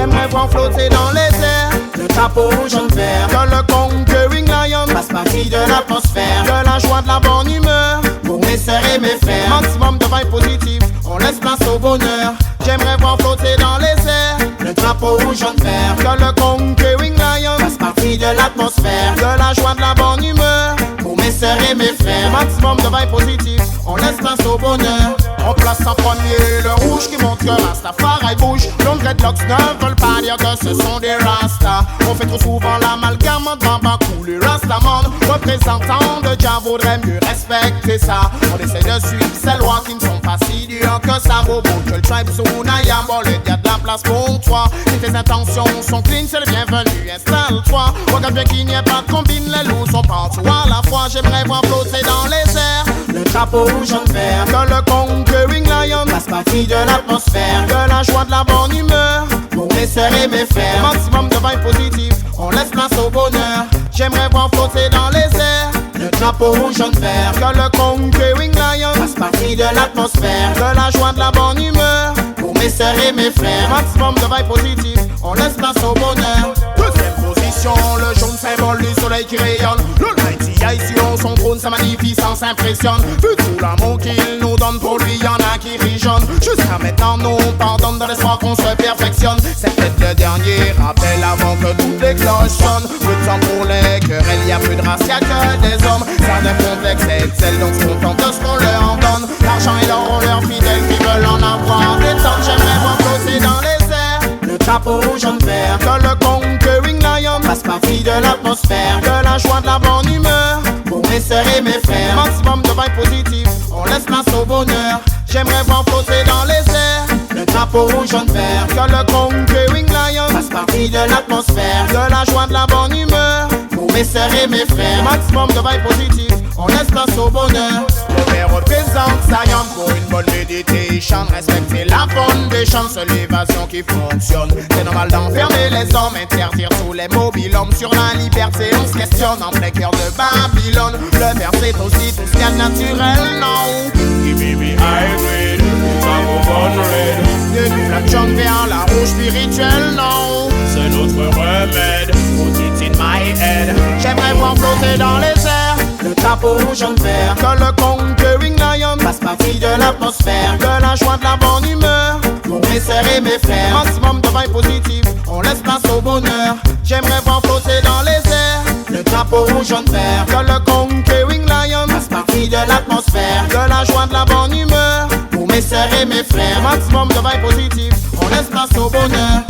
J'aimerais voir flotter dans les airs le drapeau jaune-vert. Que le conquering lion fasse partie de l'atmosphère. De la joie, de la bonne humeur pour mes sœurs et mes frères. Maximum de vibes positives, on laisse place au bonheur. J'aimerais voir flotter dans les airs le drapeau jaune-vert. Que le conquering lion fasse partie de l'atmosphère. De la joie, de la bonne humeur pour mes sœurs et mes frères. Maximum de vibes positives, on laisse place au bonheur. On place en premier le rouge qui montre que Rastafari bouge. Longs dreadlocks ne veulent pas dire que ce sont des Rastas. On fait trop souvent l'amalgame entre Bambakou, les Rastaman. Représentants de Jah vaudrait mieux respecter ça. On essaie de suivre ces lois qui ne sont pas si dures que ça vaut beau. Que le tribe Sunayam, bon, le gars de la place pour toi. Si tes intentions sont clean, c'est le bienvenu, installe-toi. Regarde bien qu'il n'y ait pas de combine, les loups sont partout à la fois. J'aimerais voir flotter dans les airs le drapeau jaune-vert. Que le conquering lion fasse partie de l'atmosphère. De la joie, de la bonne humeur pour mes sœurs et mes frères. Maximum de vibes positives, on laisse place au bonheur. J'aimerais voir flotter dans les airs le drapeau jaune-vert. Que le conquering lion fasse partie de l'atmosphère. De la joie, de la bonne humeur pour mes sœurs et mes frères. Maximum de vibes positives, on laisse place au bonheur. Deuxième position, le jaune symbole du soleil qui rayonne. Le Mighty sur son trône, sa magnificence impressionne. Vu tout l'amour qu'il nous donne, pour lui y'en a qui rigolent. Jusqu'à maintenant nous pardonne dans l'espoir qu'on se perfectionne. C'est peut-être le dernier rappel avant que toutes les cloches sonnent. Peu de temps pour les querelles, y'a plus de race, y'a que des hommes. Certains complexes excellent, donc se contentent de ce qu'on leur donne. L'argent et l'or ont leurs fidèles qui veulent en avoir des tonnes. J'aimerais voir flotter dans les airs le drapeau jaune-vert. Que le conquering lion fasse partie de l'atmosphère. De la joie, de la bonne humeur pour mes sœurs et mes frères. Maximum de vibes positives, on laisse place au bonheur. J'aimerais voir flotter dans les airs le drapeau jaune-vert. Que le conquering lion fasse partie de l'atmosphère. De la joie, de la bonne humeur pour mes sœurs et mes frères. Maximum de vibes positives, on laisse place au bonheur. Le père représente Zion pour une bonne méditation. Respecter la foundation, c'est l'évasion qui fonctionne. C'est normal d'enfermer les hommes, interdire tous les mobilhommes. Sur la liberté, on se questionne en plein cœur de Babylone. Le père c'est aussi tout ce qu'il y a de naturel, non? Give me hybrid, bravo one red. De la jungle vers la rouge spirituelle, non? C'est notre remède, put it in my head. J'aimerais voir flotter dans les airs le drapeau jaune-vert. Que le conquering lion fasse partie de l'atmosphère. De la joie, de la bonne humeur pour mes sœurs et mes frères. Maximum de vibes positives, on laisse place au bonheur. J'aimerais voir flotter dans les airs le drapeau jaune-vert. Que le conquering lion fasse partie de l'atmosphère. De la joie, de la bonne humeur pour mes sœurs et mes frères. Maximum de vibes positives, on laisse place au bonheur.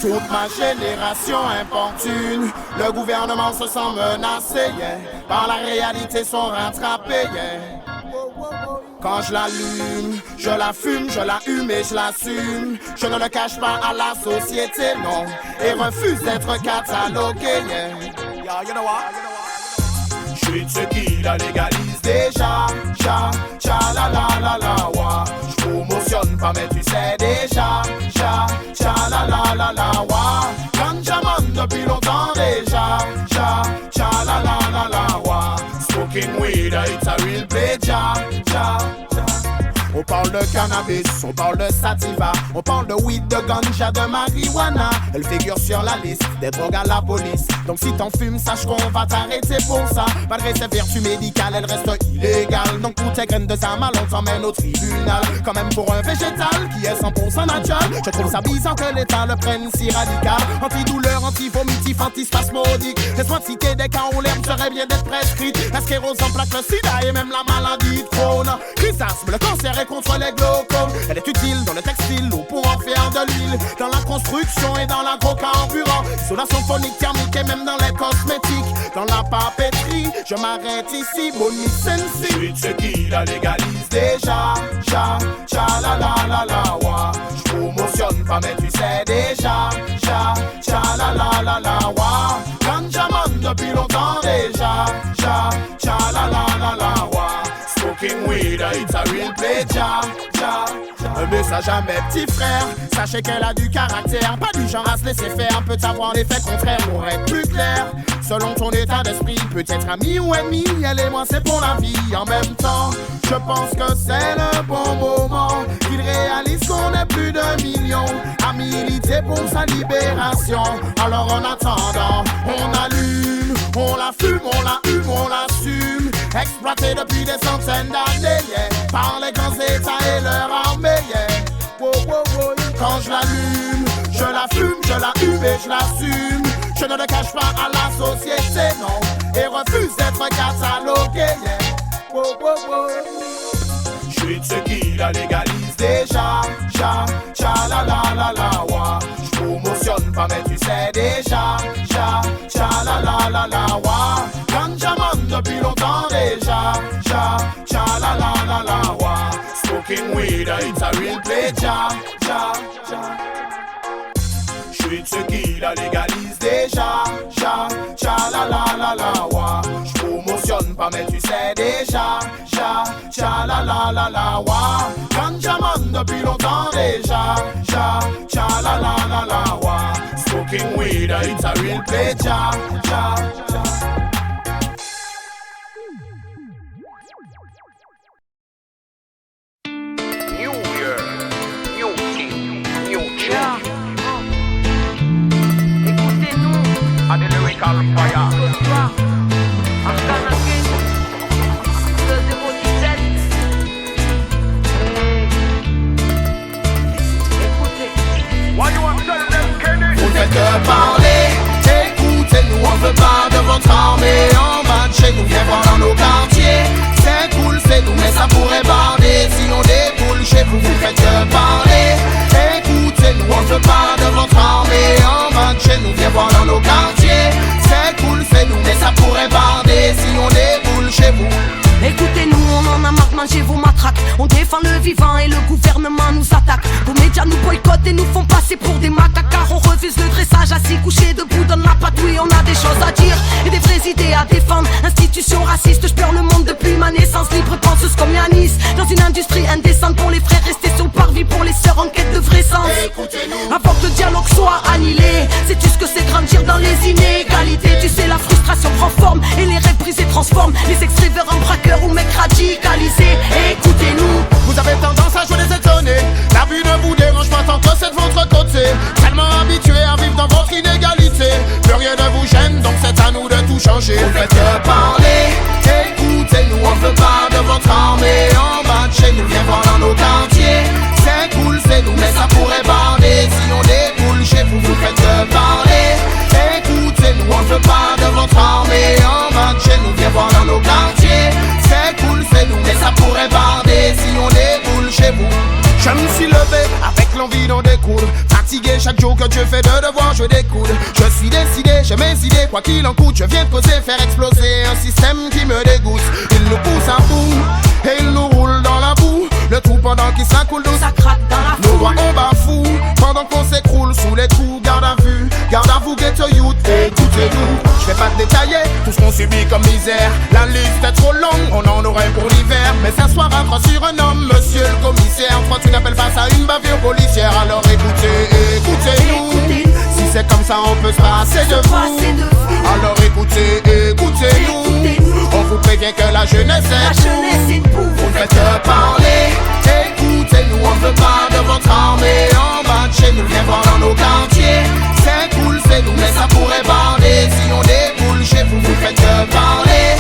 Toute ma génération importune, le gouvernement se sent menacé, yeah. Par la réalité sont rattrapés, yeah. Quand je l'allume, je la fume, je la hume et je l'assume. Je ne le cache pas à la société, non, et refuse d'être catalogué, yeah. You know what? Je suis de ceux qui la légalisent déjà. Cha, cha, la la la la, wa. Je promotionne pas mais tu sais déjà. Cha, cha, la la la la, wa. Ganjaman depuis longtemps déjà. Cha, cha, la la la la, wa. Smoking weed, it's a real pleasure. Cha, cha. On parle de cannabis, on parle de sativa, on parle de weed, de ganja, de marijuana. Elle figure sur la liste des drogues à la police. Donc si t'en fumes, sache qu'on va t'arrêter pour ça. Malgré ses vertus médicales, elle reste illégale. Donc toutes tes graines de sa mal, on t'emmène au tribunal. Quand même pour un végétal qui est 100% naturel, je trouve ça bizarre que l'État le prenne si radical. Antidouleur, antivomitif, antispasmodique. Laisse-moi te citer des cas où l'herbe serait bien d'être prescrite. La sclérose en plaque, le sida et même la maladie de Crohn. Chrysasme, le cancer et contre les glaucomes. Elle est utile dans le textile ou pour en faire de l'huile. dans la construction et dans l'agrocarburant, isolation phonique, thermique et même dans les cosmétiques. Dans la papeterie, je m'arrête ici, Bonnie Sensi. Je suis de ceux qui la légalise déjà, cha, cha, la la la la, wa. Je promotionne pas mais tu sais déjà, cha, cha, la la la la, wa. Ganjaman depuis longtemps déjà, cha, cha, la la la la, wa. Smoking weed, it's a real play, cha, cha. Un message à mes petits frères, sachez qu'elle a du caractère, pas du genre à se laisser faire, peut avoir l'effet contraire pour être plus clair. Selon ton état d'esprit, peut-être ami ou ennemi, elle et moi c'est pour la vie. En même temps, je pense que c'est le bon moment qu'il réalise qu'on est plus d'1 million à militer pour sa libération. Alors en attendant, on allume, on la fume, on la hume, on l'assume. Exploité depuis des centaines d'années, yeah, par les grands états et leur armée, yeah. Wow, wow, wow. Quand je l'allume, je la fume, je la hume et je l'assume. Je ne le cache pas à la société, non, et refuse d'être catalogué, yeah. Wow, wow, wow. Je suis de ceux qui la légalise déjà, cha, cha, la la la la, wa. Je promotionne pas mais tu sais déjà, cha, cha, la la la la, wa. Ganjaman depuis longtemps déjà, cha, cha, la la la la, wa. Smoking weed, it's a real play, cha, cha, cha. Je suis de ceux qui la légalise déjà, cha, cha, la la la la, wa. Je promotionne pas mais tu sais déjà, cha, cha, la la la la, wa. Ganjaman depuis longtemps déjà, cha, cha, la la la la, wa. Smoking weed, it's a real play, cha, cha, cha. New Year, New King, New Change. Écoutez-nous à The Lyrical Fire. Ce soir, Afghan King, le 017. Écoutez. Why you want to tell them, Kenny? Vous faites que parler, écoutez-nous, on veut pas de votre armée en bas de chez nous, viens voir dans nos quartiers. C'est cool, c'est nous, mais ça pourrait barder si on déboule chez vous. Vous faites que parler, écoutez-nous, on veut pas de votre armée en bas de chez nous, viens voir dans nos quartiers. C'est cool, c'est nous, mais ça pourrait barder si on déboule chez vous. Écoutez-nous, on en a marre de manger vos matraques. On défend le vivant et le gouvernement nous attaque. Vos médias nous boycottent et nous font passer pour des macaques. Car on refuse le dressage, assis couché debout donne la patouille. On a des choses à dire et des vraies idées à défendre. Institution raciste, je pleure le monde depuis ma naissance. Libre penseuse comme Yanis, dans une industrie indécente. Pour les frères restés sur le parvis, pour les sœurs en quête de vrai sens. Avant que le dialogue soit annihilé, sais-tu ce que c'est grandir dans les inégalités? Tu sais la frustration prend forme et les rêves brisés transforment les ex-rêveurs en braqueurs ou mecs radicalisés. Écoutez-nous. Vous avez tendance à jouer les étonnés. La vue ne vous dérange pas tant que c'est de votre côté. Tellement habitué à vivre dans votre inégalité, plus rien ne vous gêne, donc c'est à nous de tout changer. Vous faites que parler, écoutez-nous, on veut pas de votre armée en bas de chez nous, viens voir dans nos quartiers. C'est cool, c'est nous, mais ça pourrait barder si on déboule chez vous. Vous faites que parler, écoutez-nous, on veut pas de votre armée en bas de chez nous, viens voir dans nos quartiers. C'est cool, c'est nous, mais ça pourrait barder si on déboule chez vous. Je me suis levé avec l'envie d'en découdre. Fatigué chaque jour que Dieu fait de devoir, je découde. Je suis décidé, j'ai mes idées, quoi qu'il en coûte. Je viens de causer, faire exploser un système qui me dégoûte. Il nous pousse à bout et il nous roule dans la boue. Le tout pendant qu'il s'accoule d'eau, Ça craque dans la nos foule. doigts on bafoue pendant qu'on s'écroule sous les coups. Garde à vue, ghetto youth, écoutez-nous. Je vais pas détailler tout ce qu'on subit comme misère. La liste est trop longue, on en aurait pour l'hiver. Mais s'asseoir à croix sur un homme, monsieur le commissaire. Quand tu n'appelles pas ça une bavure policière, alors écoutez-nous. Si c'est comme ça, on peut se passer de vous. Alors écoutez-nous. On vous prévient que la jeunesse est pour vous. Vous faites que parler, écoutez-nous, on veut pas de votre armée en bas de chez nous, viens voir dans nos quartiers. C'est cool, c'est nous, mais ça pourrait barder si on déboule chez vous. Vous faites que parler,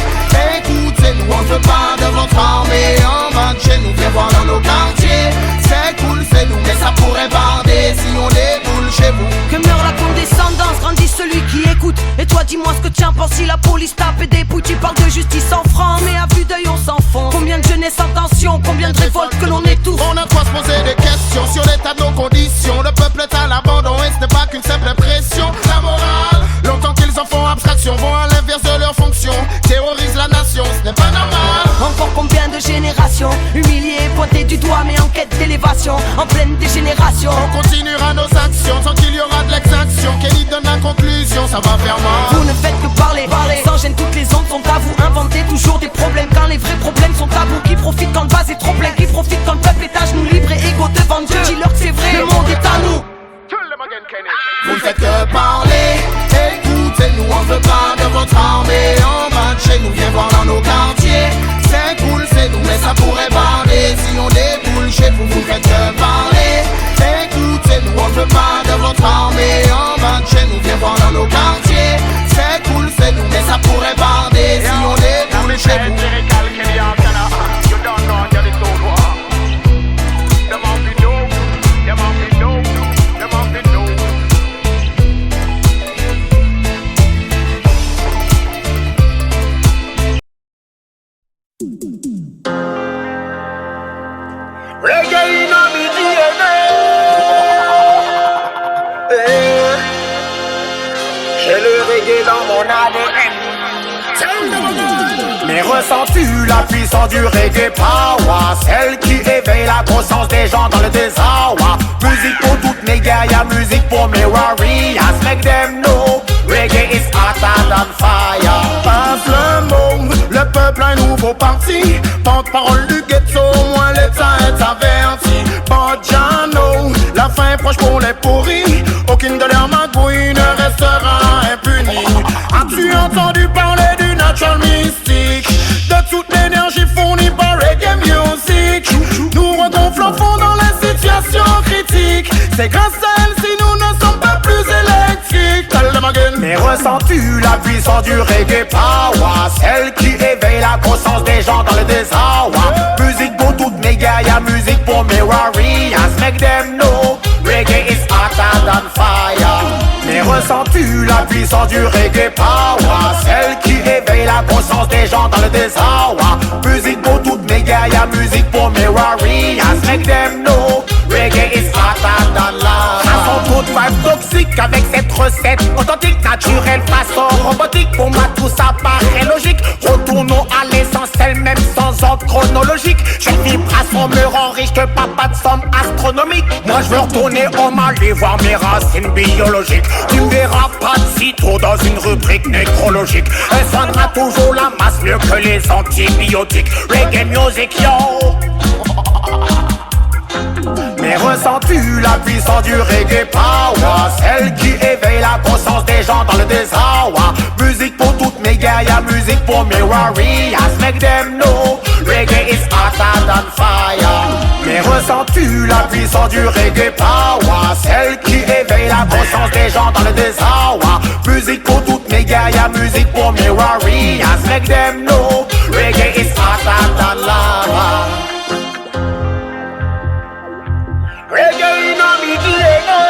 écoutez-nous, on veut pas de votre armée en bas de chez nous, viens voir dans nos quartiers. C'est cool, c'est nous, mais ça pourrait barder si on déboule chez vous. Que meurt la condescendance, grandit celui qui écoute. Et toi dis-moi ce que tu en penses si la police tape et dépouille. Tu parles de justice en franc, mais à vue d'œil on s'enfonce. Combien de jeunesse en tension, combien de révoltes que l'on étouffe. On a quoi se poser des questions sur l'état de nos conditions. Le peuple est à la de génération. Humilié, pointé du doigt, mais en quête d'élévation. En pleine dégénération. On continuera nos actions tant qu'il y aura de l'exaction. Kenny donne la conclusion, ça va faire mal. Vous ne faites que parler, sans gêne, toutes les ondes sont à vous. Inventez toujours des problèmes quand les vrais problèmes sont tabous. Qui profite quand le vase est trop plein, qui profite quand le peuple est à genoux, libre et égaux devant Dieu. Dis-leur que c'est vrai, le monde est à nous. Vous ne faites que parler, écoutez-nous, on veut pas de votre armée. En bas de chez nous, viens voir dans nos quartiers. C'est cool, c'est nous, mais ça pourrait parler. Si on déboule chez vous, vous faites que parler. Écoutez-nous, on veut pas de votre armée. En bas de chez nous, viens voir dans nos quartiers. C'est cool, c'est nous, mais ça pourrait parler. Si on déboule chez vous. Reggae in a me DNA. J'ai le reggae dans mon ADN. Mais ressens-tu la puissance du reggae power, celle qui éveille la conscience des gens dans le désarroi? Musique pour toutes mes guerrières, musique pour mes warriors. Make them know reggae is hotter than fire. Passe le mot, le peuple a un nouveau parti. Porte-parole du ghetto, au moins l'état est averti. Bojano, la fin est proche pour les pourris. Aucune de leurs magouilles ne restera impunie. As-tu entendu parler du natural mystique? De toute l'énergie fournie par reggae music. Nous regonflons fond dans les situations critiques. C'est grâce à elle si nous ne sommes pas plus électriques. Mais ressens-tu la puissance du reggae power, celle qui éveille la conscience des gens dans le désarroi? Musique pour toutes mes guerrières, musique pour mes warriors. Make them know reggae is hotter than fire. Mais ressens-tu la puissance du reggae power, celle qui éveille la conscience des gens dans le désarroi? Musique pour toutes mes guerrières, musique pour mes warriors. Make them know reggae is hotter than lava. Façon toute vibe toxique avec cette recette authentique, naturelle, façon robotique. Pour moi tout ça paraît logique. Retournons à l'essentiel même sans ordre chronologique. Chaque vibration me rend riche que papa de somme astronomique. Moi je veux retourner au Mali voir mes racines biologiques. Tu me verras pas de sitôt dans une rubrique nécrologique. Elle soignera toujours la masse mieux que les antibiotiques. Reggae music yo. Mais ressens-tu la puissance du reggae power, celle qui éveille la conscience des gens dans le désarroi? Musique pour toutes mes guerrières, musique pour mes warriors. Make them know reggae is hotter than fire. Mais ressens-tu la puissance du reggae power, celle qui éveille la conscience des gens dans le désarroi? Musique pour toutes mes guerrières, musique pour mes warriors. Make them know reggae is hotter than lava. Reggae in a me DNA.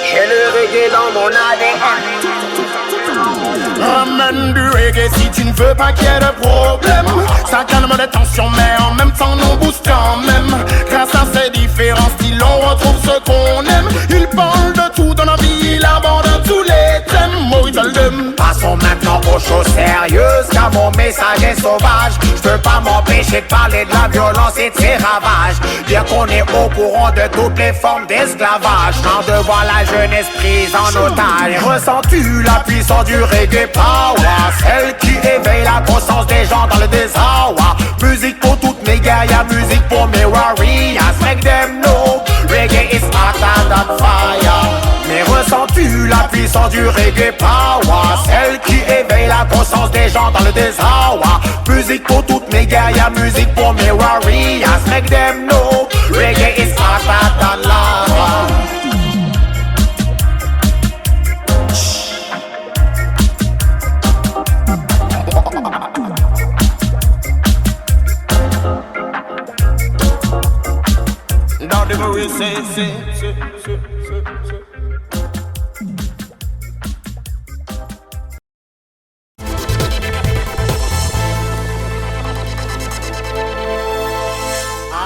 J'ai le reggae dans mon ADN. Ramène du reggae si tu ne veux pas qu'il y ait de problème. Ça calme les tensions mais en même temps nous booste quand même. Grâce à ces différents styles on retrouve ce qu'on aime. Il parle de tout dans la vie, il aborde tous les thèmes. Passons maintenant aux choses sérieuses, car mon message est sauvage. Je peux pas m'empêcher de parler de la violence et de ses ravages. Dire qu'on est au courant de toutes les formes d'esclavage. Tant de voir la jeunesse prise en otage. Ressens-tu la puissance du reggae power, celle qui éveille la conscience des gens dans le désarroi? Musique pour toutes mes guerrières, musique pour mes warriors. Make them know reggae is hotter than fire. Mais ressens-tu la puissance du reggae power, celle qui éveille la conscience des gens dans le désarroi? Musique pour toutes mes guerrières, musique pour mes warriors. Make them know reggae is hotter than lava. Dans des mauvais c'est.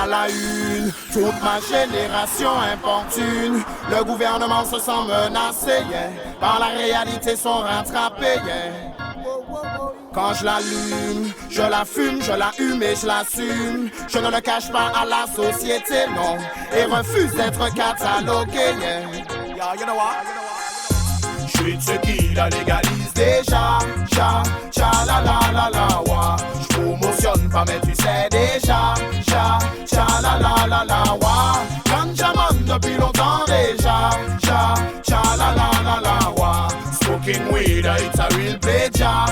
À la une, toute ma génération importune. Le gouvernement se sent menacé, yeah. Par la réalité sont rattrapés, yeah. Quand je l'allume, je la fume, je la hume et je l'assume. Je ne le cache pas à la société, non. Et refuse d'être catalogué, yeah. You know what? J'suis de ceux qui la légalisent déjà. Cha la la la la wa. J'promotionne pas mais tu sais déjà. Cha la la la la wa. Ganja man depuis longtemps déjà. Cha la la la la wa. Smoking weed, it's a real play, ja.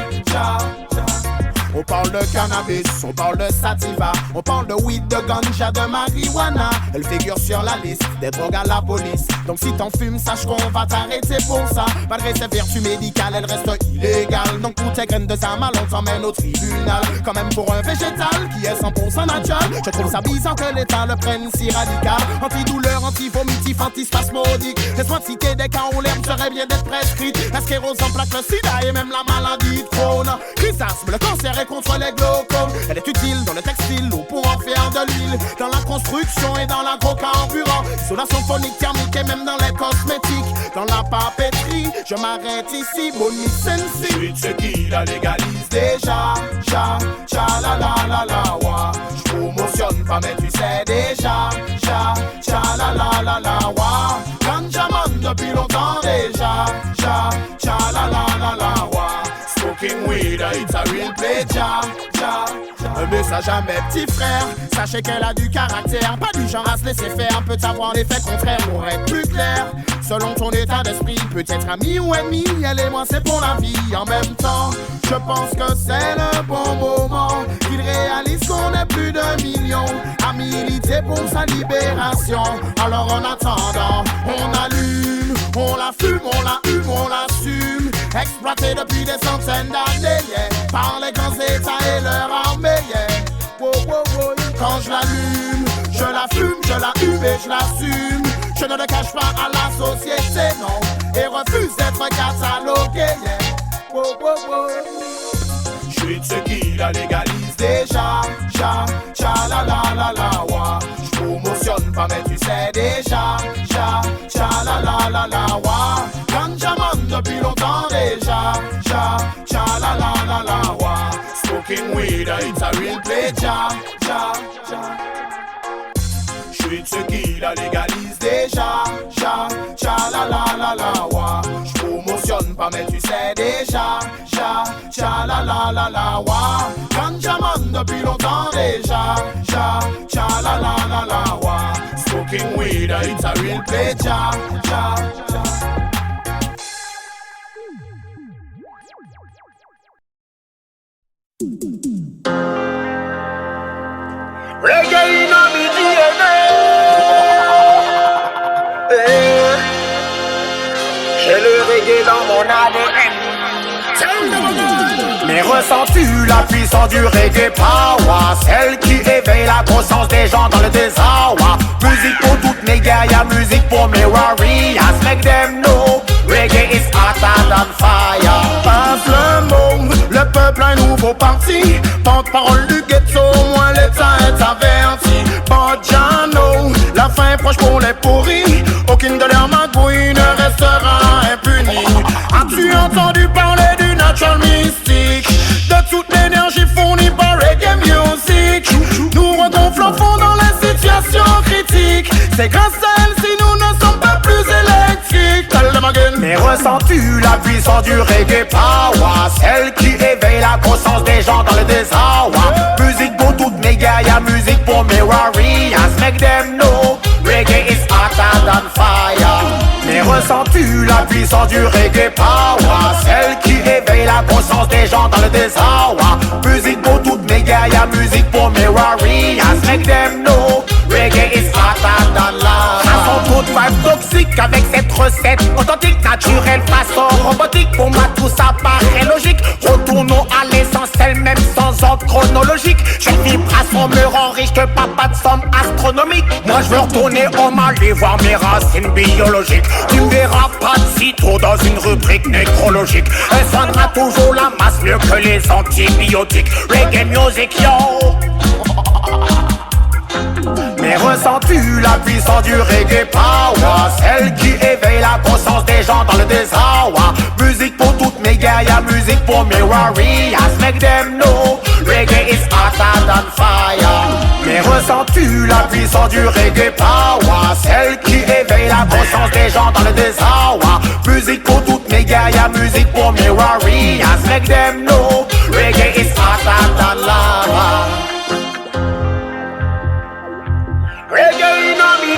On parle de cannabis, on parle de sativa, on parle de weed, de ganja, de marijuana. Elle figure sur la liste des drogues à la police. Donc si t'en fumes, sache qu'on va t'arrêter pour ça. Malgré ses vertus médicales, elle reste illégale. Donc pour tes graines de sa mal, on t'emmène au tribunal. Quand même pour un végétal qui est 100% naturel, je trouve ça bizarre que l'État le prenne si radical. Antidouleur, anti-vomitif, antispasmodique. Laisse-moi citer des cas où l'herbe serait bien d'être prescrite. La sclérose en plaque, le sida et même la maladie de Crohn. Chrysasme, le cancer est contre les glaucomes. Elle est utile dans le textile ou pour en faire de l'huile. Dans la construction et dans l'agrocarburant. Isolation phonique, thermique et même dans les cosmétiques. Dans la papeterie, je m'arrête ici. Bonnie Sensi. J'suis de ceux qui la légalisent déjà. Cha la la la la wa. J'promotionne pas mais tu sais déjà. Cha la la la la wa. Ganja man depuis longtemps déjà. Cha la la la la wa. Smoking weed, it's a real play, ja. Un message à mes petits frères. Sachez qu'elle a du caractère, pas du genre à se laisser faire. Peut avoir l'effet contraire pour être plus clair. Selon ton état d'esprit, peut-être ami ou ennemi. Elle et moi c'est pour la vie en même temps. Je pense que c'est le bon moment qu'il réalise qu'on est plus d'un million à militer pour sa libération. Alors en attendant, on allume, on la fume, on la hume, on l'assume. Exploité depuis des centaines d'années, yeah. Par les grands états et leur armée, yeah. Wow, wow, wow. Quand je l'allume, je la fume, je la hume et je l'assume. Je ne le cache pas à la société, non. Et refuse d'être catalogué, yeah. Wow, wow, wow. J'suis de ceux qui la légalisent déjà. Cha la la la la wa. J'promotionne pas mais tu sais déjà. Cha la la la la wa. Ganja man depuis longtemps déjà. Cha la la la la wa. Smoking weed, it's a real play, ja. J'suis de ceux qui la légalisent déjà. Cha la la la la wa. J'promotionne pas mais tu sais déjà. Cha la la la la wa. Ganja man depuis longtemps déjà. Cha la la la la wa. Smoking weed, it's a real play, ja. Reggae in my DNA. J'ai le reggae dans mon ADN. Mais ressens-tu la puissance du reggae power, celle qui éveille la conscience des gens dans le désarroi? Musique pour toutes mes guerrières, musique pour mes warriors. Make them know reggae is hotter than fire. Passe le mot, le peuple a un nouveau parti. Porte-parole du ghetto, au moins l'état est averti. Bojano, la fin est proche pour les pourris. Aucune de leurs magouilles ne restera impunie. As-tu entendu parler du natural mystique? De toute l'énergie fournie par reggae music. Nous regonflons fond dans les situations critiques. C'est grâce à elle si nous ne sommes pas plus électriques. Mais ressens-tu la puissance du reggae power, celle qui éveille la conscience des gens dans le désarroi? Musique pour toutes mes guerrières, musique pour mes warriors. Make them know reggae is hotter than fire. Mais ressens-tu la puissance du reggae power, celle qui éveille la conscience des gens dans le désarroi? Musique pour toutes mes guerrières, musique pour mes warriors. Make them know reggae is hotter than love. Chanson toute vibe toxique avec cette recette authentique, naturelle, façon robotique. Pour moi tout ça paraît logique. Retournons à l'essentiel même sans ordre chronologique. Chaque vibration me rend riche que papa de somme astronomique. Moi je veux retourner au Mali voir mes racines biologiques. Tu me verras pas de sitôt dans une rubrique nécrologique. Elle soignera toujours la masse mieux que les antibiotiques. Reggae music yo. Mais ressens-tu la puissance du reggae power, celle qui éveille la conscience des gens dans le désarroi? Musique pour toutes mes guerrières, musique pour pour mes warriors. Make them know, reggae is hotter than fire. Mais ressens-tu la puissance du reggae power? Celle qui éveille la conscience des gens dans le désarroi. Musique pour toutes mes guerrières, musique pour mes warriors. Make them know, reggae is hotter than lava. Reggae in a me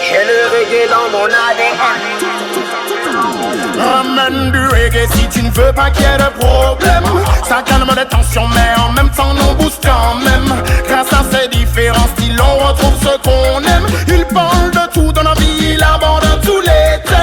j'ai le reggae dans mon ADN. Ramène du reggae si tu ne veux pas qu'il y ait de problème. Ça calme les tensions mais en même temps nous booste quand même. Grâce à ces différents styles on retrouve ce qu'on aime. Il parle de tout dans la vie, il aborde tous les thèmes.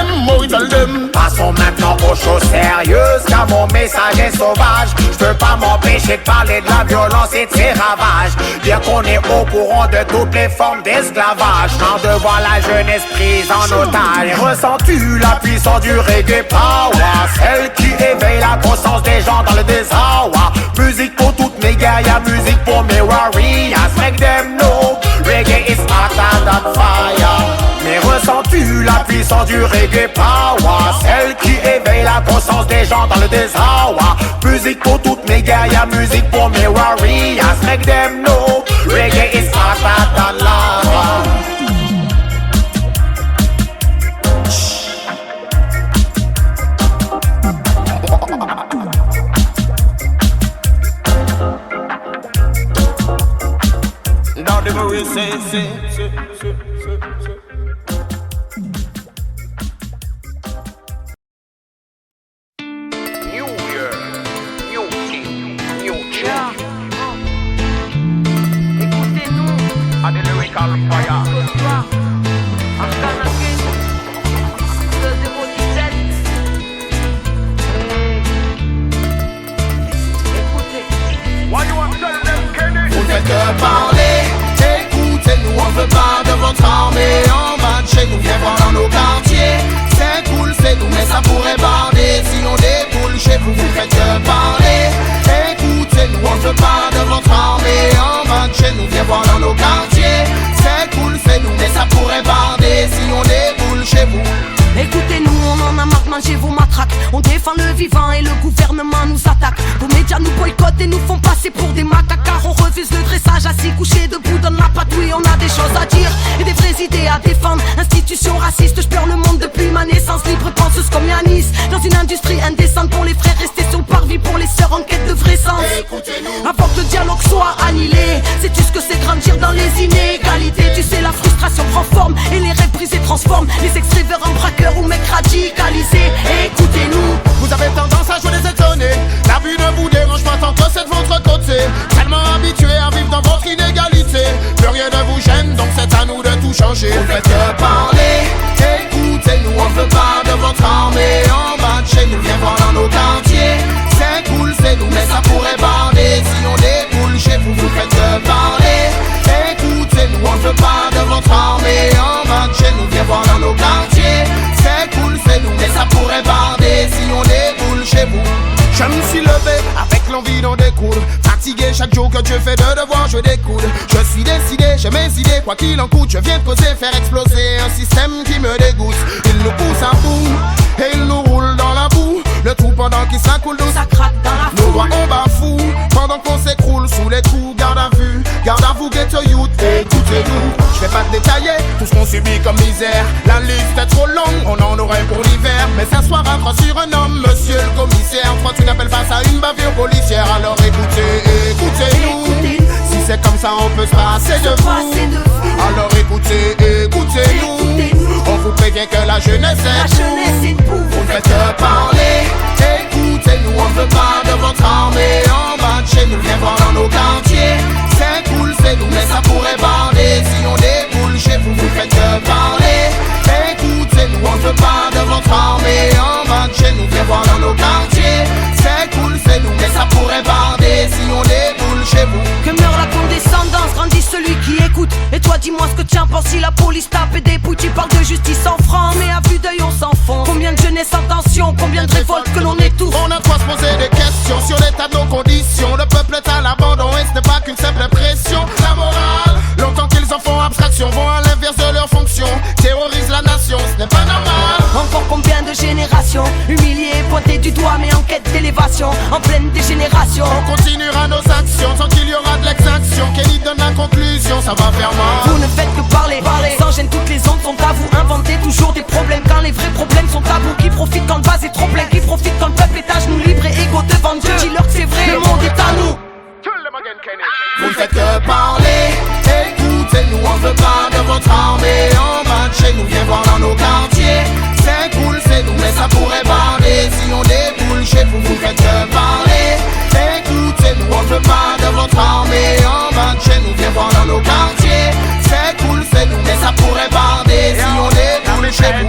Passons maintenant aux choses sérieuses car mon message est sauvage. Je peux pas m'empêcher de parler de la violence et de ses ravages. Dire qu'on est au courant de toutes les formes d'esclavage. Tant de voir la jeunesse prise en otage. Ressens-tu la puissance du reggae power? Celle qui éveille la conscience des gens dans le désarroi. Musique pour toutes mes guerrières, musique pour mes warriors. Make them know, reggae is hotter than fire. Mais ressens-tu la puissance du reggae power? Celle qui éveille la conscience des gens dans le désarroi. Musique pour toutes mes guerrières, musique pour mes warriors. Make them know, reggae is hotter than lava. Dans des mauvais c'est. Que parler, écoutez-nous, on veut pas de votre armée en bas de chez nous, viens voir dans nos quartiers. C'est cool, c'est nous, mais ça pourrait barder si on déboule chez vous, vous faites que parler. Écoutez-nous, on veut pas de votre armée en bas de chez nous, viens voir dans nos quartiers. C'est cool, c'est nous, mais ça pourrait barder si on déboule chez vous. Écoutez-nous, on en a marre de manger vos matraques. On défend le vivant et le gouvernement nous attaque. Vos médias nous boycottent et nous font passer pour des macaques. Car on refuse le dressage, assis couché debout donne la patouille. On a des choses à dire et des vraies idées à défendre. Institution raciste, je pleure le monde depuis ma naissance. Libre penseuse comme Yanis, dans une industrie indécente. Pour les frères restés sur le parvis, pour les sœurs en quête de vrai sens. Avant que le dialogue soit annihilé, sais-tu ce que c'est grandir dans les inégalités? Tu sais la frustration prend forme et les rêves brisés transforment les ex-rêveurs en braqueurs ou mecs radicalisés. Écoutez-nous. Vous avez tendance à jouer les étonnés. La vue ne vous dérange pas tant que c'est de votre côté. Tellement habitué à vivre dans votre inégalité. Plus rien ne vous gêne, donc c'est à nous de tout changer. Vous faites que parler, écoutez-nous, on veut pas de votre armée en bas de chez nous, viens voir dans nos quartiers. C'est cool, c'est nous, mais ça pourrait barder si on déboule chez vous, vous faites que parler. Écoutez-nous, on veut pas de votre armée en bas de chez nous, viens voir dans nos quartiers. C'est cool, c'est nous, mais ça pourrait barder si on déboule chez vous. Je me suis levé avec l'envie d'en découdre. Fatigué chaque jour que Dieu fait de devoir jouer des coudes. Je suis décidé, j'ai mes idées, quoi qu'il en coûte. Je viens de causer, faire exploser un système qui me dégoûte. Il nous pousse à bout et il nous roule dans la boue. Le tout pendant qu'il s'accoule d'eau, Ça craque dans la nos foule. doigts on bafoue pendant qu'on s'écroule sous les coups. Garde à vue, ghetto youth. Écoutez-nous, je vais pas détailler tout ce qu'on subit comme misère. La liste est trop longue, on en aurait pour l'hiver. Mais s'asseoir à croix sur un homme, monsieur le commissaire. Quand tu n'appelles pas ça une bavure policière, alors écoutez-nous. Si c'est comme ça, on peut se passer de vous. Alors écoutez-nous. On vous prévient que la jeunesse est pour vous. Vous faites que parler, écoutez-nous, on veut pas de votre armée en bas de chez nous, viens voir dans nos quartiers. C'est cool, c'est nous, mais ça pourrait barder si on déboule chez vous, vous faites que parler. Écoutez-nous, on veut pas de votre armée en bas de chez nous, viens voir dans nos quartiers. C'est cool, c'est nous, mais ça pourrait barder si on déboule chez vous. Que meurt la condescendance, grandit celui qui écoute. Et toi dis-moi ce que tu en penses si la police tape et dépouille. Tu parles de justice en franc, mais à vue d'œil on s'enfonce. Combien de jeunesse en tension, combien de révoltes que l'on étouffe. On a quoi se poser des questions sur l'état de nos conditions. Le peuple est à l'abandon et ce n'est pas qu'une simple impression. La morale, longtemps qu'ils en font abstraction, vont à l'inverse de leur fonction. Terrorisent la nation, ce n'est pas normal. de génération. Humilié, pointé du doigt, mais en quête d'élévation, en pleine dégénération. On continuera nos actions tant qu'il y aura de l'exaction. Kenny donne la conclusion, ça va faire mal. Vous ne faites que parler, sans gêne, toutes les ondes sont à vous. Inventez toujours des problèmes quand les vrais problèmes sont tabous. Qui profite quand le vase est trop plein, qui profite quand le peuple est à genoux, libre et égaux devant Dieu. Dis-leur que c'est vrai, le monde est à nous. Vous ne faites que parler, écoutez-nous, on veut pas de votre armée. En bas de chez nous, viens voir dans nos quartiers. C'est cool, c'est nous, mais ça pourrait parler. Si on déboule chez vous, vous faites que parler. Écoutez-nous, on veut pas de votre armée. En bas de chez nous, viens voir dans nos quartiers. C'est cool, c'est nous, mais ça pourrait parler. Si on déboule chez vous.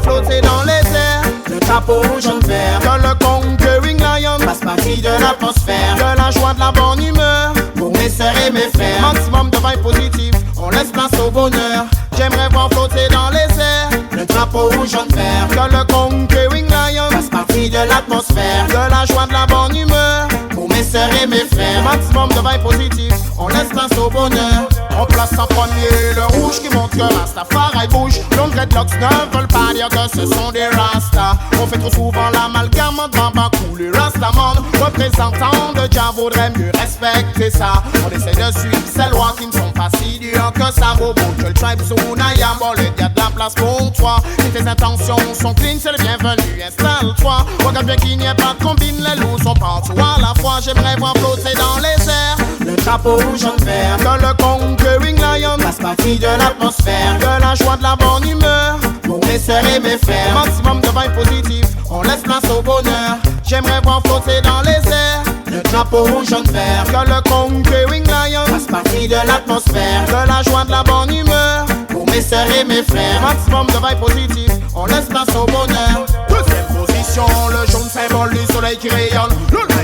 Flotter dans les airs, le drapeau rouge en vert. Que le conquering lion fasse partie de l'atmosphère. Que la joie de la bonne humeur pour mes sœurs et mes frères. Maximum de vibes positives, on laisse place au bonheur. J'aimerais voir flotter dans les airs, le drapeau rouge en vert. Que le conquering lion fasse partie de l'atmosphère. Que la joie de la bonne humeur pour mes sœurs et mes frères. Maximum de vibes positives, on laisse place au bonheur. On place en premier le rouge qui montre que Rastafari bouge. Longs dreadlocks ne veulent pas dire que ce sont des Rastas. On fait trop souvent l'amalgame entre Bambakou, les Rastaman. Représentants de Jah vaudrait mieux respecter ça. On essaie de suivre ces lois qui ne sont pas si dures que ça. Bobo, que le tribe Sunayam, bon, il y a de la place pour toi. Si tes intentions sont clean, c'est le bienvenu, installe-toi. Regarde bien qu'il n'y ait pas de combine, les loups sont partout à la fois. J'aimerais voir flotter dans les airs le drapeau rouge en vert. Que le conquering lion fasse partie de l'atmosphère. Que la joie de la bonne humeur pour mes sœurs et mes frères. Maximum de vibes positives, on laisse place au bonheur. J'aimerais voir flotter dans les airs le drapeau rouge en vert. Que le conquering lion fasse partie de l'atmosphère. Que la joie de la bonne humeur pour mes sœurs et mes frères. Maximum de vibes positives, on laisse place au bonheur. Deuxième position, le jaune symbole du soleil qui rayonne. Le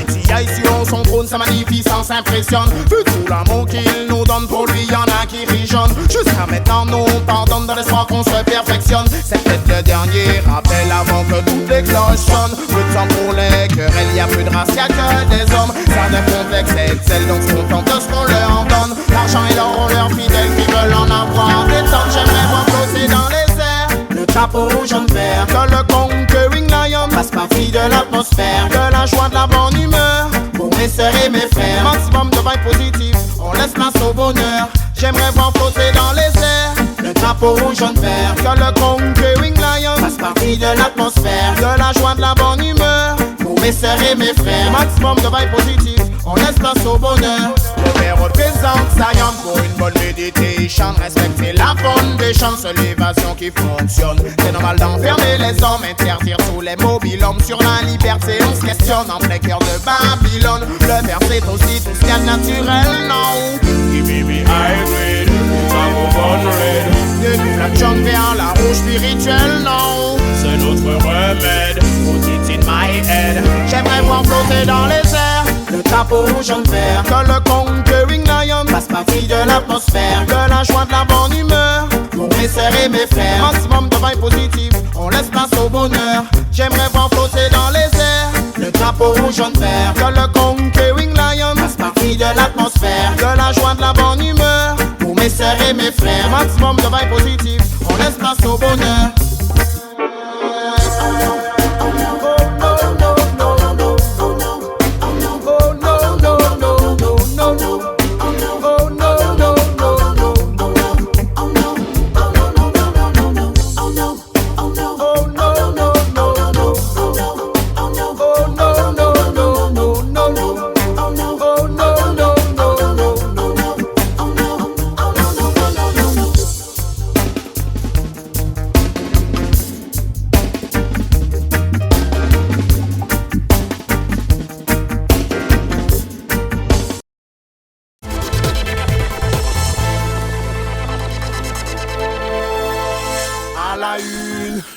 ici on son trône, sa magnificence impressionne. Vu tout l'amour qu'il nous donne, pour lui y'en a qui rigolent. Jusqu'à maintenant nous pardonne dans l'espoir qu'on se perfectionne. C'est peut-être le dernier rappel avant que toutes les cloches sonnent. Peu de temps pour les querelles, y'a plus de race, y'a que des hommes. Certains complexes excellent, donc se contentent de ce qu'on leur donne. L'argent et l'or, on leur fidèles qui veulent en avoir des tonnes. J'aimerais voir flotter dans les airs le drapeau rouge en vert. Que le conquering lion fasse partie de l'atmosphère. Que la joie de la bonne humeur pour mes sœurs et mes frères. Maximum de vibes positives, on laisse place au bonheur. J'aimerais voir flotter dans les airs le drapeau rouge en vert. Que le conquering lion fasse partie de l'atmosphère. Que la joie de la bonne humeur pour mes sœurs et mes frères. Maximum de vibes positives, on laisse place au bonheur. Le père représente Zion pour une bonne méditation. Respecter la foundation, c'est l'évasion qui fonctionne. C'est normal d'enfermer les hommes, interdire tous les mobilhommes. Sur la liberté, on se questionne en plein cœur de Babylone. Le père c'est aussi tout ce qu'il y a de naturel, non? Give me hybrid, ça vaut red. De la jungle vers la rouge spirituelle, non? C'est notre remède, put it in my head. J'aimerais voir flotter dans les airs le drapeau rouge en vert. Que le conquering lion fasse partie de l'atmosphère. Que la joie de la bonne humeur pour mes sœurs et mes frères. Maximum de vibes positives, on laisse place au bonheur. J'aimerais voir flotter dans les airs le drapeau rouge en vert. Que le conquering lion fasse partie de l'atmosphère. Que la joie de la bonne humeur pour mes sœurs et mes frères. Maximum de vibes positives, on laisse place au bonheur.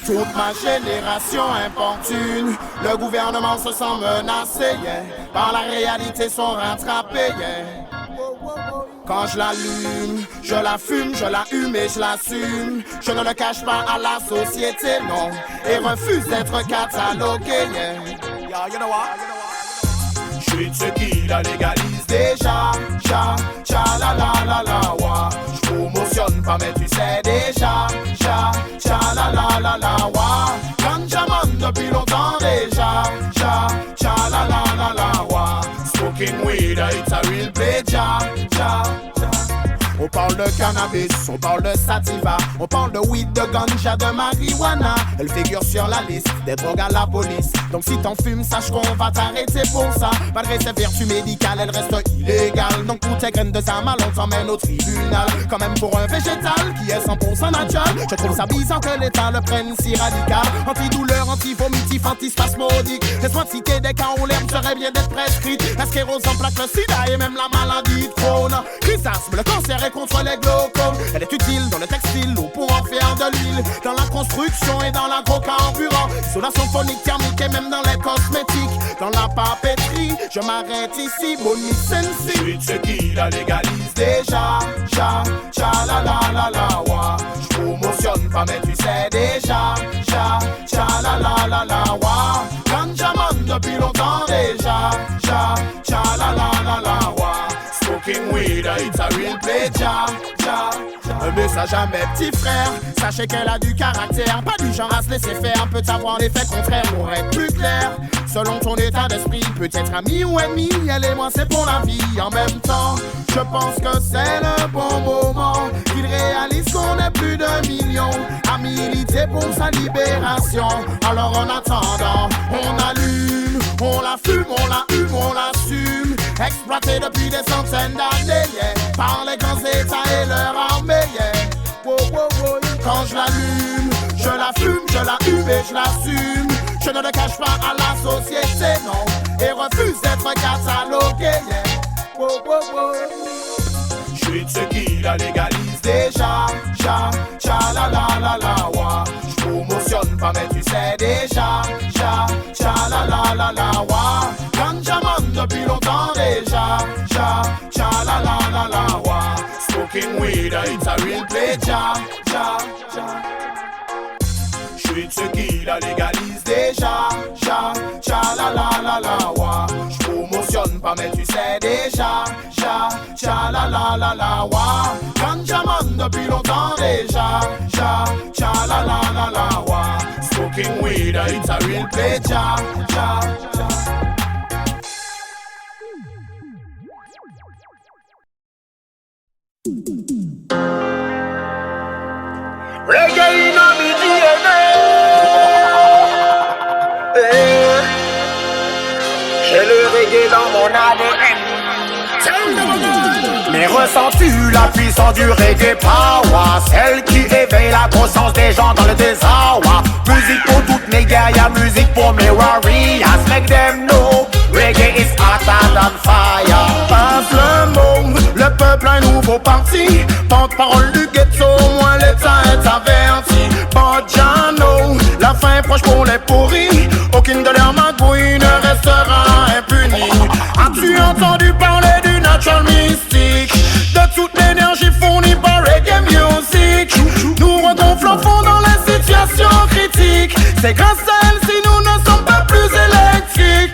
Toute ma génération importune, le gouvernement se sent menacé, yeah. Par la réalité sont rattrapés, yeah. Quand je l'allume, je la fume, je la hume et je l'assume. Je ne le cache pas à la société, non. Et refuse d'être catalogué, yeah. You know what? J'suis de ceux qui la légalisent déjà. Cha la la wa. J'promotionne pas mais tu sais déjà. Cha la la wa. Ganjaman depuis longtemps déjà. Cha la wa. Smoking weed, it's a real play, ja. On parle de cannabis, on parle de sativa, on parle de weed, de ganja, de marijuana. Elle figure sur la liste des drogues à la police. Donc si t'en fumes, sache qu'on va t'arrêter pour ça. Malgré ses vertus médicales, elle reste illégale. Donc pour tes graines de samal, on t'emmène au tribunal. Quand même pour un végétal qui est 100% naturel, je trouve ça bizarre que l'État le prenne si radical. Antidouleur, anti-vomitif, antispasmodique. Laisse-moi citer des cas où l'herbe serait bien d'être prescrite. La sclérose en plaque, le sida et même la maladie de Crohn. Chrysasme, le cancer est contre les glaucomes. Elle est utile dans le textile ou pour en faire de l'huile. Dans la construction et dans l'agrocarburant. Isolation phonique, thermique et même dans les cosmétiques. Dans la papeterie, je m'arrête ici. Bonnie Sensi. J'suis de ceux qui la légalisent déjà. Cha la wa. J'promotionne pas mais tu sais déjà. Cha la wa. Ganjaman depuis longtemps déjà. Cha la wa. Smoking weed, it's a real play, ja. Un message à mes petits frères, sachez qu'elle a du caractère, pas du genre à se laisser faire, peut avoir l'effet contraire pour être plus clair. Selon ton état d'esprit, peut-être ami ou ennemi, elle et moi c'est pour la vie. En même temps, je pense que c'est le bon moment qu'il réalise qu'on est plus de millions à militer pour sa libération. Alors en attendant, on allume, on la fume, on la hume, on l'assume. Exploité depuis des centaines d'années, yeah. Par les grands états et leur armée, yeah. Quand je l'allume, je la fume, je la hume et je l'assume. Je ne le cache pas à la société, non. Et refuse d'être catalogué, yeah. J'suis de ceux qui la légalisent déjà. Cha la wa. J'promotionne pas mais tu sais déjà. Cha la wa. Ganjaman depuis longtemps déjà. Cha la wa. Smoking weed, it's a real play, ja. J'suis de ceux qui la légalisent déjà. Cha la wa. J'promotionne pas mais tu sais déjà. Cha la wa. Ganjaman depuis longtemps déjà. Cha la wa. Smoking weed, it's a real play, ja. Reggae in my DNA. J'ai le reggae dans mon ADN. Mais ressens-tu la puissance du reggae power, celle qui éveille la conscience des gens dans le désarroi? Musique pour toutes mes guerrières, musique pour mes warriors. Make them know reggae is hotter than fire. Passe le mot, le peuple a un nouveau parti. Porte-parole du ghetto, au moins l'état est averti. Bojano, la fin est proche pour les pourris. Aucune de leurs magouilles ne restera impunie. As-tu entendu parler du natural mystique, de toute l'énergie fournie par reggae music? Nous regonflons fond dans les situations critiques. C'est grâce à elle si nous ne sommes pas plus électriques.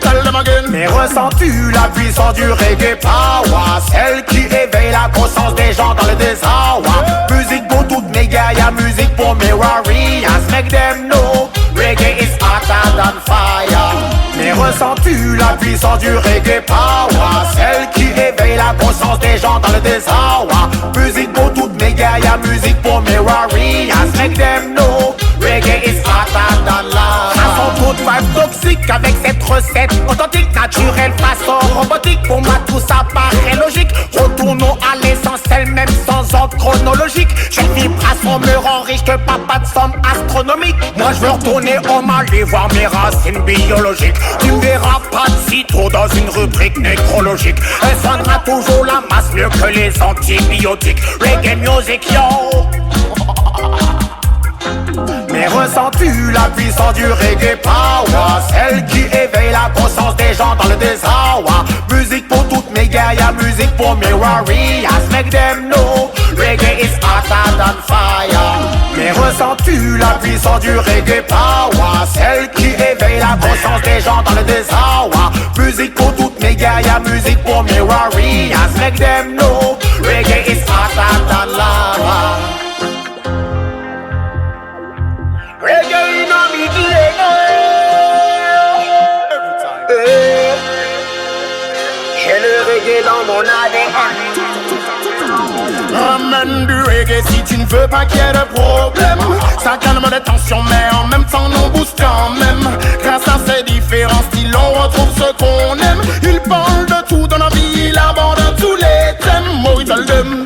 Mais ressens-tu la puissance du reggae power, celle qui éveille la conscience des gens dans le désarroi? Musique pour toutes mes guerrières, musique pour mes warriors. Make them know reggae is hotter than fire. Mais ressens-tu la puissance du reggae power, celle qui éveille la conscience des gens dans le désarroi? Musique pour toutes mes guerrières, musique pour mes warriors. Make them know reggae is hotter than love. Chanson toute vibe toxique avec cette recette authentique, naturelle, façon robotique. Pour moi tout ça paraît logique. Retournons à l'essentiel même sans ordre chronologique. Chaque vibration me rend riche que papa de somme astronomique. Moi je veux retourner au Mali voir mes racines biologiques. Tu me verras pas de sitôt dans une rubrique nécrologique. Elle soignera toujours la masse mieux que les antibiotiques. Reggae music yo. Mais ressens-tu la puissance du reggae power, celle qui éveille la conscience des gens dans le désarroi? Musique pour toutes mes guerrières, musique pour mes warriors. Make them know reggae is hotter than fire. Mais ressens-tu la puissance du reggae power, celle qui éveille la conscience des gens dans le désarroi? Musique pour toutes mes guerrières, musique pour mes warriors. Make them know reggae is hotter than lava. Reggae in a me DNA. J'ai le reggae dans mon ADN. Ramène du reggae si tu ne veux pas qu'il y ait de problème. Ça calme les tensions mais en même temps nous booste quand même. Grâce à ces différents styles on retrouve ce qu'on aime. Il parle de tout dans la vie, il aborde tous les thèmes.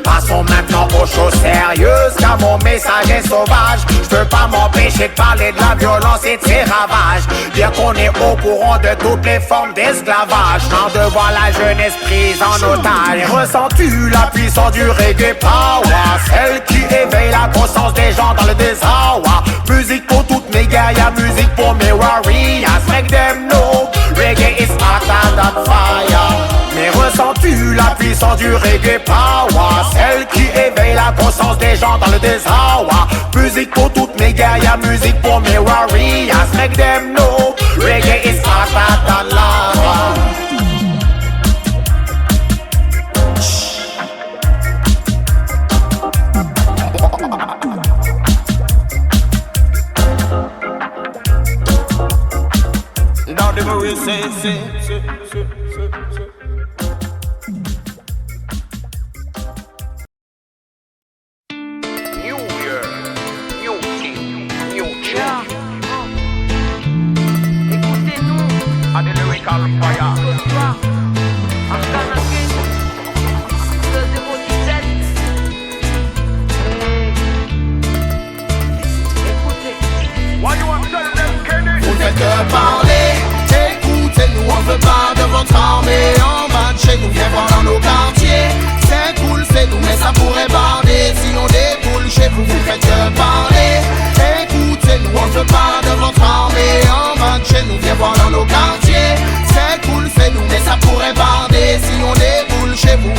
Passons maintenant aux choses sérieuses, car mon message est sauvage. Je peux pas m'empêcher de parler de la violence et de ses ravages. Dire qu'on est au courant de toutes les formes d'esclavage. Tant de voir la jeunesse prise en otage. Ressens-tu la puissance du reggae power, celle qui éveille la conscience des gens dans le désarroi? Musique pour toutes mes guerrières, musique pour mes warriors. Make them know reggae is hotter than fire. Mais ressens-tu la puissance du reggae power, celle qui éveille la conscience des gens dans le désarroi? Musique pour toutes mes guerrières, musique pour mes warriors. Make them know reggae is hotter than lava. Dans des mauvais c'est. Vous faites que parler, écoutez-nous, on veut pas de votre armée en bas de chez nous, viens voir dans nos quartiers. C'est cool, c'est nous, mais ça pourrait barder si on déboule chez vous. Vous faites que parler, écoutez-nous, on veut pas de votre armée en bas de chez nous, viens voir dans nos quartiers. C'est cool, c'est nous, mais ça pourrait barder si on déboule chez vous.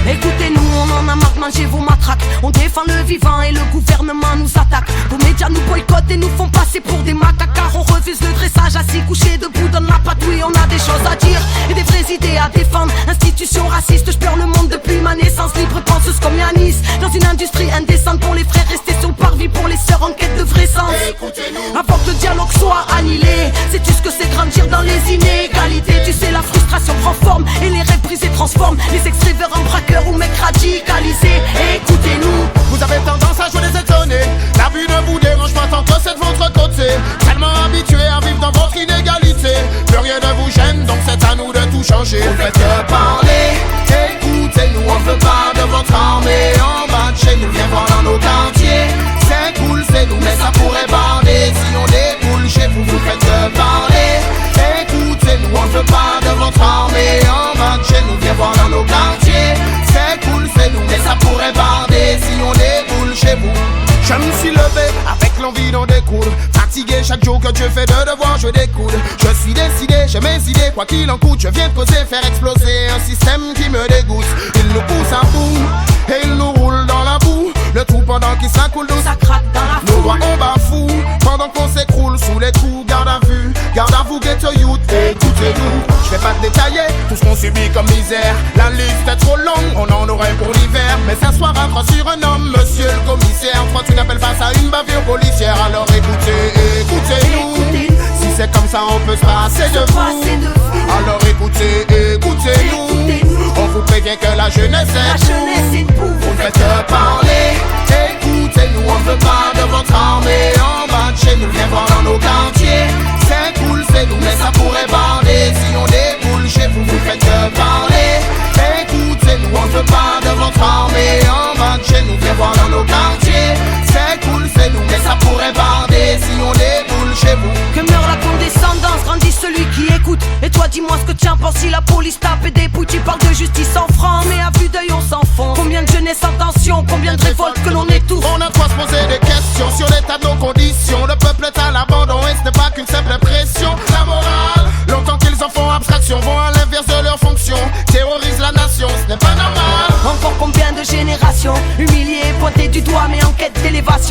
Écoutez-nous, on en a marre de manger vos matraques. On défend le vivant et le gouvernement nous attaque. Vos médias nous boycottent et nous font passer pour des macaques. Car on refuse le dressage, assis couché debout donne la patouille. On a des choses à dire et des vraies idées à défendre. Institution raciste, je pleure le monde depuis ma naissance. Libre penseuse comme Yanis, dans une industrie indécente. Pour les frères restés sur le parvis, pour les sœurs en quête de vrai sens. Avant que le dialogue soit annihilé, sais-tu ce que c'est grandir dans les inégalités? Tu sais la frustration prend forme et les rêves brisés transforment les ex-rêveurs en braqueurs ou mecs radicalisés. Écoutez-nous. Vous avez tendance à jouer les étonnés. La vue ne vous dérange pas tant que c'est de votre côté. Tellement habitué à vivre dans votre inégalité. Plus rien ne vous gêne, donc c'est à nous de tout changer. Vous faites que parler, écoutez-nous, on veut pas de votre armée en bas de chez nous, viens voir dans nos quartiers. C'est cool, c'est nous, mais ça pourrait barder si on déboule chez vous. Vous faites que parler, écoutez-nous, on veut pas de votre armée en bas de chez nous, viens voir dans nos quartiers. C'est cool, c'est nous, mais ça pourrait barder si on déboule chez vous. Je me suis levé avec l'envie d'en découdre. Fatigué chaque jour que Dieu fait de devoir jouer des coudes. Je suis décidé, j'ai mes idées, quoi qu'il en coûte. Je viens de poser, faire exploser un système qui me dégoûte. Il nous pousse à bout et il nous roule dans la boue. Le tout pendant qu'il s'accoule d'eau, Ça craque dans la nos foule. doigts on bafoue pendant qu'on s'écroule sous les coups. Garde à vous, get a youth. Écoutez-nous, je vais pas détailler tout ce qu'on subit comme misère. La liste est trop longue, on en aurait pour l'hiver. Mais s'asseoir à croix sur un homme, monsieur le commissaire. Quand tu n'appelles pas ça une bavure policière, alors écoutez-nous. Si c'est comme ça, on peut se passer de vous. Alors écoutez-nous. On vous prévient que la jeunesse est debout. Vous faites que parler, écoutez-nous, on veut pas de votre armée en bas de chez nous, viens voir dans nos quartiers. C'est cool, c'est nous, mais ça pourrait barder si on déboule chez vous. Vous faites que parler, écoutez-nous, on veut pas de votre armée en bas de chez nous, viens voir dans nos quartiers. C'est cool, c'est nous, mais ça pourrait barder si on déboule chez vous. Que meurt la condescendance, grandit celui qui écoute. Et toi dis-moi ce que tu en penses si la police tape et dépouille. Tu parles de justice en franc, mais à vue d'œil on s'enfonce. Combien de jeunesse en tension, combien de révoltes que l'on étouffe. On a quoi se poser des questions sur l'état de nos conditions. Le peuple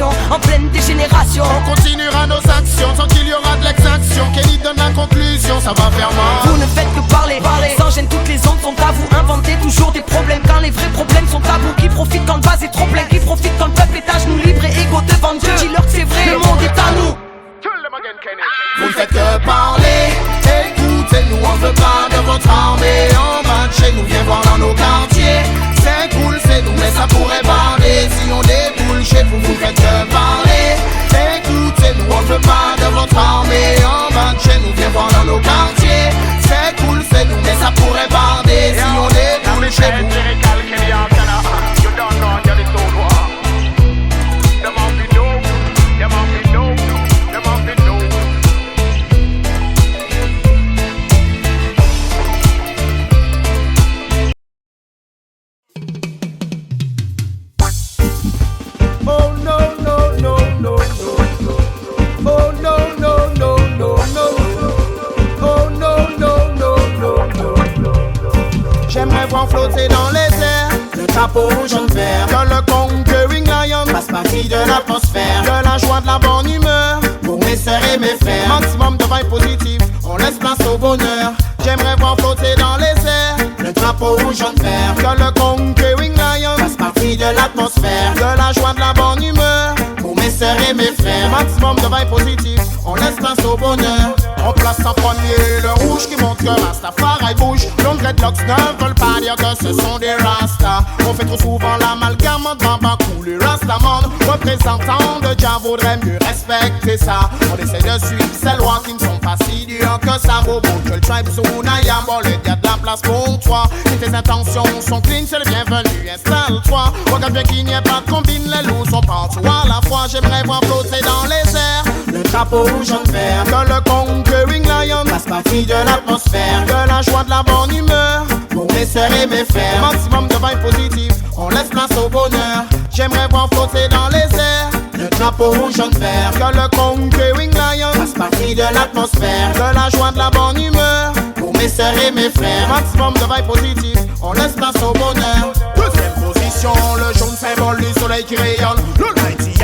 génération en pleine dégénération. On continuera nos actions tant qu'il y aura de l'exaction. Kenny donne la conclusion, ça va faire mal. Vous ne faites que parler, sans gêne, toutes les ondes sont à vous. Inventez toujours des problèmes quand les vrais problèmes sont tabous. Qui profite quand le vase est trop plein, qui profite quand le peuple est à genoux, libre et égaux devant Dieu. Dis-leur que c'est vrai, le monde est à nous. Vous ne faites que parler, écoutez-nous, on veut pas de votre armée. En bas de chez nous, viens voir dans nos quartiers. C'est cool, c'est nous, mais ça pourrait parler. Si on déboule chez vous, vous faites que parler. Écoutez-nous, on veut pas de votre armée. En bas de chez nous, viens voir dans nos quartiers. C'est cool, c'est nous, mais ça pourrait parler. Si on déboule chez vous. J'aimerais voir flotter dans les airs le drapeau rouge en vert. Que le conquering lion fasse partie de l'atmosphère. Que la joie de la bonne humeur pour mes sœurs et mes frères. Maximum de vibes positives, on laisse place au bonheur. J'aimerais voir flotter dans les airs le drapeau rouge en vert. Que le conquering lion fasse partie de l'atmosphère. Que la joie de la bonne humeur pour mes sœurs et mes frères. Maximum de vibes positives, on laisse place au bonheur. On place en premier le rouge qui montre que Rastafari bouge. Longs dreadlocks ne veulent pas dire que ce sont des Rastas. On fait trop souvent l'amalgame entre Bambakou, les Rastaman. Représentants de Jah vaudrait mieux respecter ça. On essaie de suivre ces lois qui ne sont pas si dures que ça vaut beau que le tribe Sunaya. Bon, le y a de la place pour toi. Si tes intentions sont clean, c'est le bienvenu, installe-toi. Regarde bien qu'il n'y ait pas de combine, les loups sont partout à la fois. J'aimerais voir flotter dans les airs le drapeau rouge en vert. Que le conquering lion fasse partie de l'atmosphère. Que la joie de la bonne humeur pour mes sœurs et mes frères. Maximum de vibes positives, on laisse place au bonheur. J'aimerais voir flotter dans les airs le drapeau rouge en vert. Que le conquering lion fasse partie de l'atmosphère. Que la joie de la bonne humeur pour mes sœurs et mes frères. Maximum de vibes positives, on laisse place au bonheur. Deuxième position, le jaune symbole du soleil qui rayonne. Le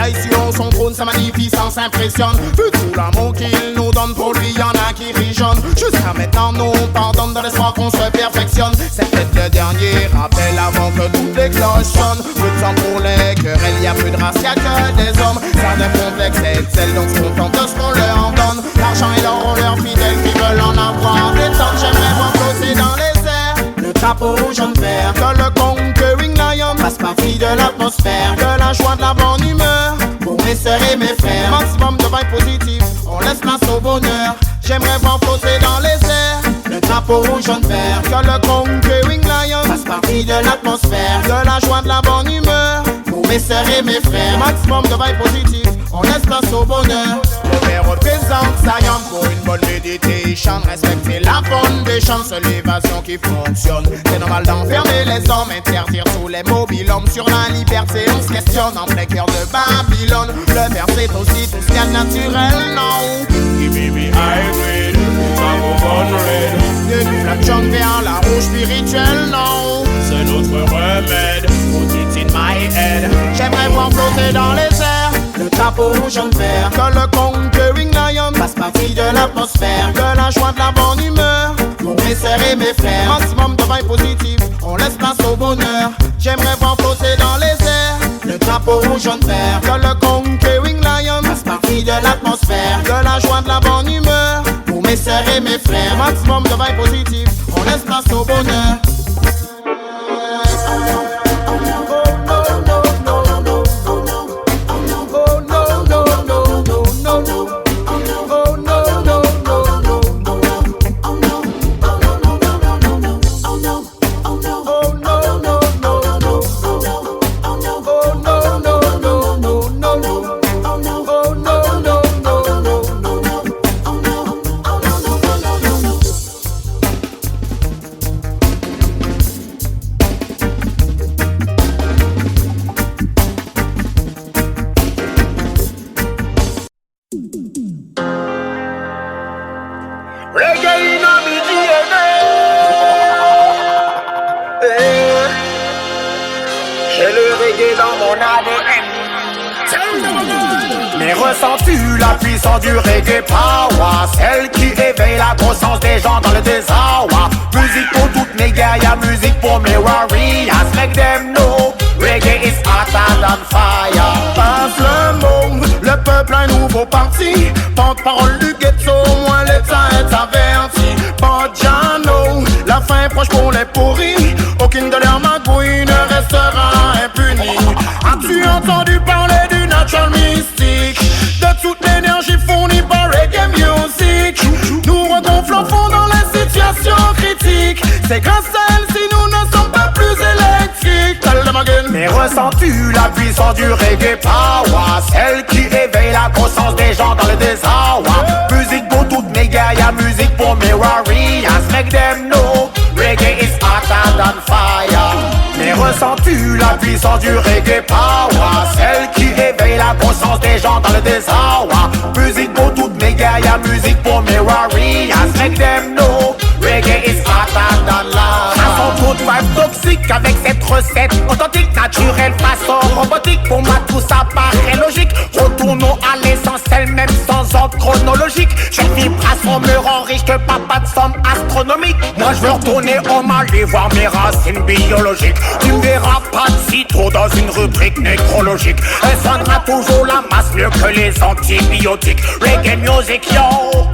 ici on son trône, sa magnificence impressionne. Vu tout l'amour qu'il nous donne, pour lui y'en a qui rigolent. Jusqu'à maintenant nous pardonne dans l'espoir qu'on se perfectionne. C'est peut-être le dernier rappel avant que toutes les cloches sonnent. Peu de temps pour les querelles, y'a plus de race, y'a que des hommes. Ça des complexes excellent, donc se contentent de ce qu'on leur donne. L'argent et l'or, on leur fidèles qui veulent en avoir des tonnes. J'aimerais voir flotter dans les airs le drapeau rouge en vert. Que le conquering lion fasse partie de l'atmosphère. Que la joie de la bonne humeur pour mes sœurs et mes frères. Maximum de vibes positives, on laisse place au bonheur. J'aimerais voir flotter dans les airs le drapeau rouge en vert. Que le conquering lion fasse partie de l'atmosphère. Que la joie de la bonne humeur pour mes sœurs et mes frères. Maximum de vibes positives, on laisse place au bonheur. Le père représente Zion pour une bonne méditation. Respecter la foundation, c'est l'évasion qui fonctionne. C'est normal d'enfermer les hommes, interdire tous les mobilhommes. Sur la liberté, on se questionne en plein cœur de Babylone. Le père c'est aussi tout ce qu'il y a de naturel, non? Give me high grade, de la jungle vers la rouge spirituelle, non? C'est notre remède, put it in my head. J'aimerais voir flotter dans les airs le drapeau rouge en vert. Que le conquering lion fasse partie de l'atmosphère. Que la joie de la bonne humeur pour mes sœurs et mes frères. Maximum de vibes positives, on laisse place au bonheur. J'aimerais voir flotter dans les airs le drapeau rouge en vert. Que le conquering lion fasse partie de l'atmosphère. Que la joie de la bonne humeur pour mes sœurs et mes frères. Maximum de vibes positives, on laisse place au bonheur. J'ai le reggae dans mon ADN. Mais ressens-tu la puissance du reggae power, celle qui éveille la conscience des gens dans le désarroi? Musique pour toutes mes guerriers, musique pour mes warriors. Make them know reggae is hotter than fire. Passe le mot, le peuple a un nouveau parti. Porte-parole du ghetto, au moins l'État est averti. Bojano, la fin est proche pour les pourris. Aucune de leurs magouilles ne restera impunie. As-tu entendu parler du natural mystique, de toute l'énergie fournie par reggae music? Nous regonflons fond dans les situations critiques. C'est grâce à elle si nous ne sommes pas plus électriques. Tell them again. Mais ressens-tu la puissance du reggae power, celle qui éveille la conscience des gens dans le désarroi? Musique pour toutes mes guerriers, musique pour mes warriors. Make them know reggae is hotter than fire. Mais ressens-tu la puissance du reggae power, celle qui éveille la conscience des gens dans le désarroi? Musique pour toutes mes guerriers, musique pour mes warriors. Make them know reggae is hotter than lava. Chanson good vibe toxique avec cette recette authentique, naturelle, façon robotique. Pour moi tout ça paraît logique. Retournons à l'essentiel même sans ordre chronologique. Chaque vibration me rend riche que papa de somme astronomique. Moi je veux retourner au Mali voir mes racines biologiques. Tu me verras pas de sitôt dans une rubrique nécrologique. Elle sonnera toujours la masse mieux que les antibiotiques. Reggae music yo.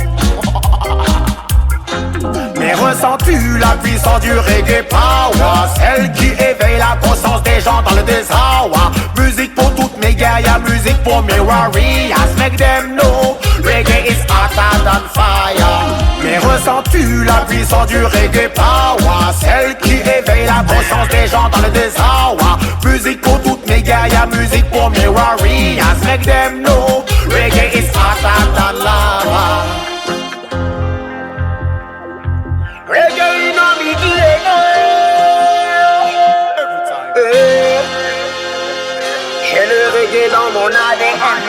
Mais ressens-tu la puissance du reggae power, celle qui éveille la conscience des gens dans le désarroi? Musique pour toutes mes guerriers, musique pour mes warriors. Make them know reggae is hotter than fire. Mais ressens-tu la puissance du reggae power, celle qui éveille la conscience des gens dans le désarroi? Musique pour toutes mes guerriers, musique pour mes warriors. Make them know reggae is hotter than lava. Reggae in a me DNA. J'ai le reggae dans mon ADN.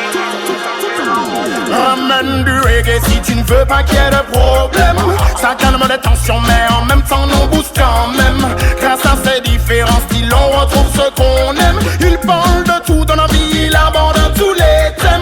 Ramène du reggae si tu ne veux pas qu'il y ait de problème. Ça calme les tensions mais en même temps nous booste quand même. Grâce à ces différents styles on retrouve ce qu'on aime. Il parle de tout dans la vie, il aborde tous les thèmes.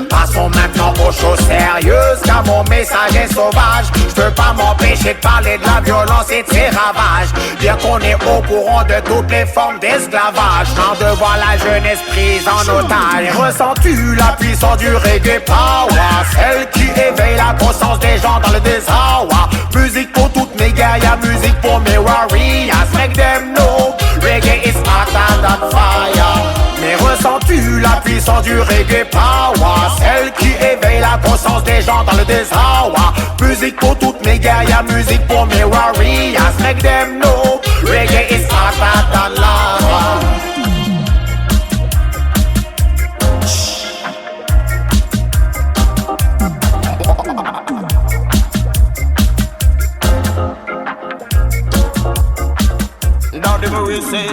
Passons maintenant aux choses sérieuses, car mon message est sauvage. Je peux pas m'empêcher de parler de la violence et de ses ravages. Bien qu'on est au courant de toutes les formes d'esclavage, quand de voir la jeunesse prise en otage. Ressens-tu la puissance du reggae power, celle qui éveille la conscience des gens dans le désarroi? Musique pour toutes mes guerriers, musique pour mes warriors. Make them know reggae is hotter than fire. Mais ressens-tu la puissance du reggae power, celle qui éveille la conscience des gens dans le désarroi? Musique pour toutes mes guerriers, musique pour mes warriors. Make them know reggae is hotter than lava. Now the way say